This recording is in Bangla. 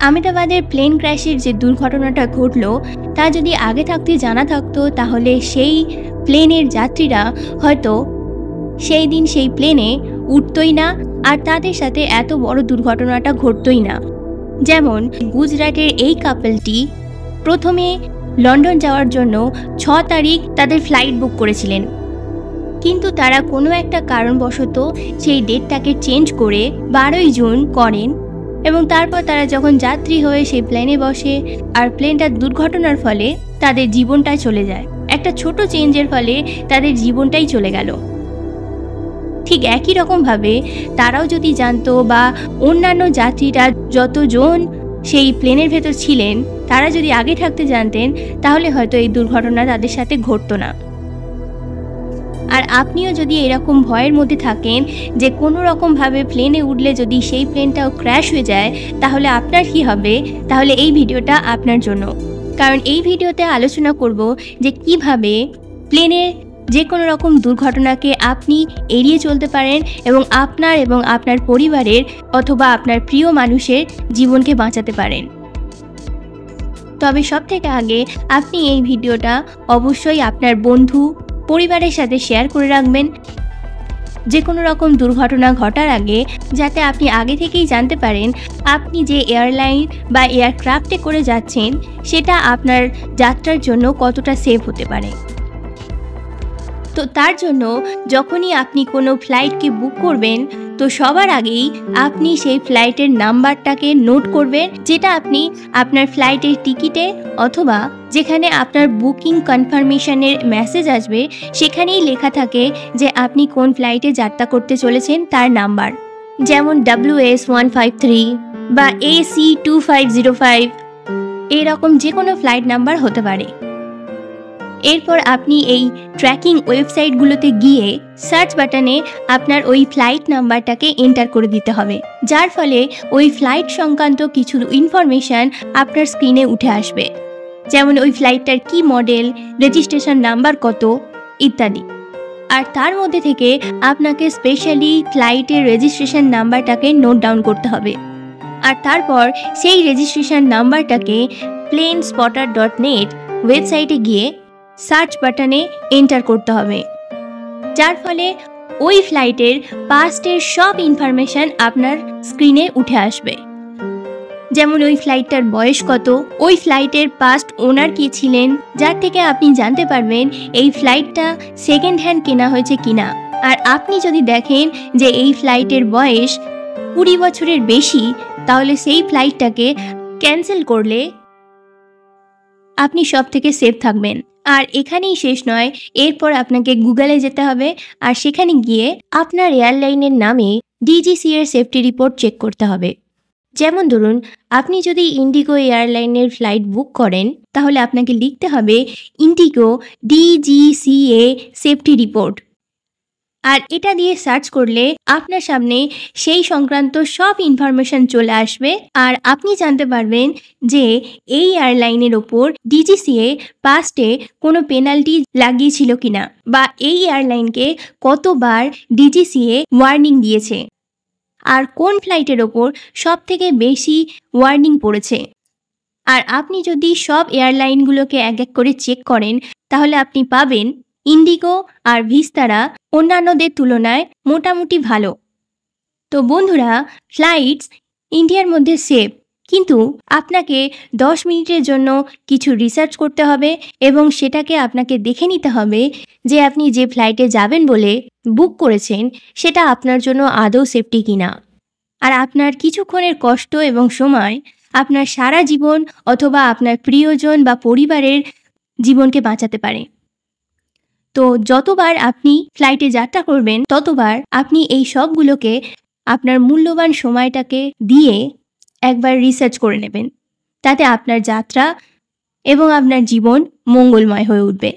আহমেদাবাদের প্লেন ক্র্যাশের যে দুর্ঘটনাটা ঘটল তা যদি আগে থাকতে জানা থাকতো তাহলে সেই প্লেনের যাত্রীরা হয়তো সেই দিন সেই প্লেনে উঠতই না, আর তাদের সাথে এত বড় দুর্ঘটনাটা ঘটতই না। যেমন গুজরাটের এই কাপলটি প্রথমে লন্ডন যাওয়ার জন্য 6 তারিখ তাদের ফ্লাইট বুক করেছিলেন, কিন্তু তারা কোনো একটা কারণবশত সেই ডেটটাকে চেঞ্জ করে 12ই জুন করেন এবং তারপর তারা যখন যাত্রী হয়ে সেই প্লেনে বসে আর প্লেনটার দুর্ঘটনার ফলে তাদের জীবনটাই চলে যায়। একটা ছোট চেঞ্জের ফলে তাদের জীবনটাই চলে গেল। ঠিক একই রকমভাবে তারাও যদি জানতো বা অন্যান্য যাত্রীরা যতজন সেই প্লেনের ভেতর ছিলেন তারা যদি আগে থাকতে জানতেন তাহলে হয়তো এই দুর্ঘটনা তাদের সাথে ঘটতো না। আর আপনিও যদি এরকম ভয়ের মধ্যে থাকেন যে কোনো রকমভাবে প্লেনে উঠলে যদি সেই প্লেনটাও ক্র্যাশ হয়ে যায় তাহলে আপনার কি হবে, তাহলে এই ভিডিওটা আপনার জন্য। কারণ এই ভিডিওতে আলোচনা করব যে কিভাবে প্লেনের যে কোনো রকম দুর্ঘটনাকে আপনি এড়িয়ে চলতে পারেন এবং আপনার পরিবারের অথবা আপনার প্রিয় মানুষের জীবনকে বাঁচাতে পারেন। তবে সবথেকে আগে আপনি এই ভিডিওটা অবশ্যই আপনার বন্ধু পরিবারের সাথে শেয়ার করে রাখবেন যে কোনো রকম দুর্ঘটনা ঘটার আগে, যাতে আপনি আগে থেকেই জানতে পারেন আপনি যে এয়ারলাইন বা এয়ারক্রাফটে করে যাচ্ছেন সেটা আপনার যাত্রার জন্য কতটা সেফ হতে পারে। তো তার জন্য যখনই আপনি কোনো ফ্লাইটকে বুক করবেন তো সবার আগেই আপনি সেই ফ্লাইটের নাম্বারটাকে নোট করবেন, যেটা আপনি আপনার ফ্লাইটের টিকিটে অথবা যেখানে আপনার বুকিং কনফার্মেশনের মেসেজ আসবে সেখানেই লেখা থাকে যে আপনি কোন ফ্লাইটে যাত্রা করতে চলেছেন তার নাম্বার, যেমন WS153 বা AC2505 এরকম যে কোনো ফ্লাইট নাম্বার হতে পারে। এরপর আপনি এই ট্র্যাকিং ওয়েবসাইটগুলোতে গিয়ে সার্চ বাটনে আপনার ওই ফ্লাইট নাম্বারটাকে এন্টার করে দিতে হবে, যার ফলে ওই ফ্লাইট সংক্রান্ত কিছু ইনফরমেশান আপনার স্ক্রিনে উঠে আসবে, যেমন ওই ফ্লাইটটার কি মডেল, রেজিস্ট্রেশন নাম্বার কত ইত্যাদি। আর তার মধ্যে থেকে আপনাকে স্পেশালি ফ্লাইটের রেজিস্ট্রেশন নাম্বারটাকে নোট ডাউন করতে হবে। আর তারপর সেই রেজিস্ট্রেশন নাম্বারটাকে planespotter.net ওয়েবসাইটে গিয়ে সার্চ বাটনে এন্টার করতে হবে, যার ফলে ওই ফ্লাইটের পাস্টের সব ইনফরমেশান আপনার স্ক্রিনে উঠে আসবে, যেমন ওই ফ্লাইটটার বয়স কত, ওই ফ্লাইটের পাস্ট ওনার কে ছিলেন, যার থেকে আপনি জানতে পারবেন এই ফ্লাইটটা সেকেন্ড হ্যান্ড কেনা হয়েছে কিনা। আর আপনি যদি দেখেন যে এই ফ্লাইটের বয়স 20 বছরের বেশি তাহলে সেই ফ্লাইটটাকে ক্যান্সেল করলে আপনি সব থেকে সেফ থাকবেন। আর এখানেই শেষ নয়, এরপর আপনাকে গুগলে যেতে হবে আর সেখানে গিয়ে আপনার এয়ারলাইনের নামে DGCA এর সেফটি রিপোর্ট চেক করতে হবে। যেমন ধরুন আপনি যদি ইন্ডিগো এয়ারলাইনের ফ্লাইট বুক করেন তাহলে আপনাকে লিখতে হবে ইন্ডিগো DGCA সেফটি রিপোর্ট, আর এটা দিয়ে সার্চ করলে আপনার সামনে সেই সংক্রান্ত সব ইনফরমেশন চলে আসবে আর আপনি জানতে পারবেন যে এই এয়ারলাইনের ওপর DGCA পাস্টে কোনো পেনাল্টি লাগিয়েছিল কিনা বা এই এয়ারলাইনকে কতবার DGCA ওয়ার্নিং দিয়েছে আর কোন ফ্লাইটের ওপর সব থেকে বেশি ওয়ার্নিং পড়েছে। আর আপনি যদি সব এয়ারলাইনগুলোকে এক এক করে চেক করেন তাহলে আপনি পাবেন ইন্ডিগো আর ভিস্তারা অন্যান্যদের তুলনায় মোটামুটি ভালো। তো বন্ধুরা, ফ্লাইটস ইন্ডিয়ার মধ্যে সেফ, কিন্তু আপনাকে 10 মিনিটের জন্য কিছু রিসার্চ করতে হবে এবং সেটাকে আপনাকে দেখে নিতে হবে যে আপনি যে ফ্লাইটে যাবেন বলে বুক করেছেন সেটা আপনার জন্য আদৌ সেফটি কিনা। আর আপনার কিছুক্ষণের কষ্ট এবং সময় আপনার সারা জীবন অথবা আপনার প্রিয়জন বা পরিবারের জীবনকে বাঁচাতে পারে। তো যতবার আপনি ফ্লাইটে যাত্রা করবেন ততবার আপনি এই সবগুলোকে আপনার মূল্যবান সময়টাকে দিয়ে একবার রিসার্চ করে নেবেন, তাতে আপনার যাত্রা এবং আপনার জীবন মঙ্গলময় হয়ে উঠবে।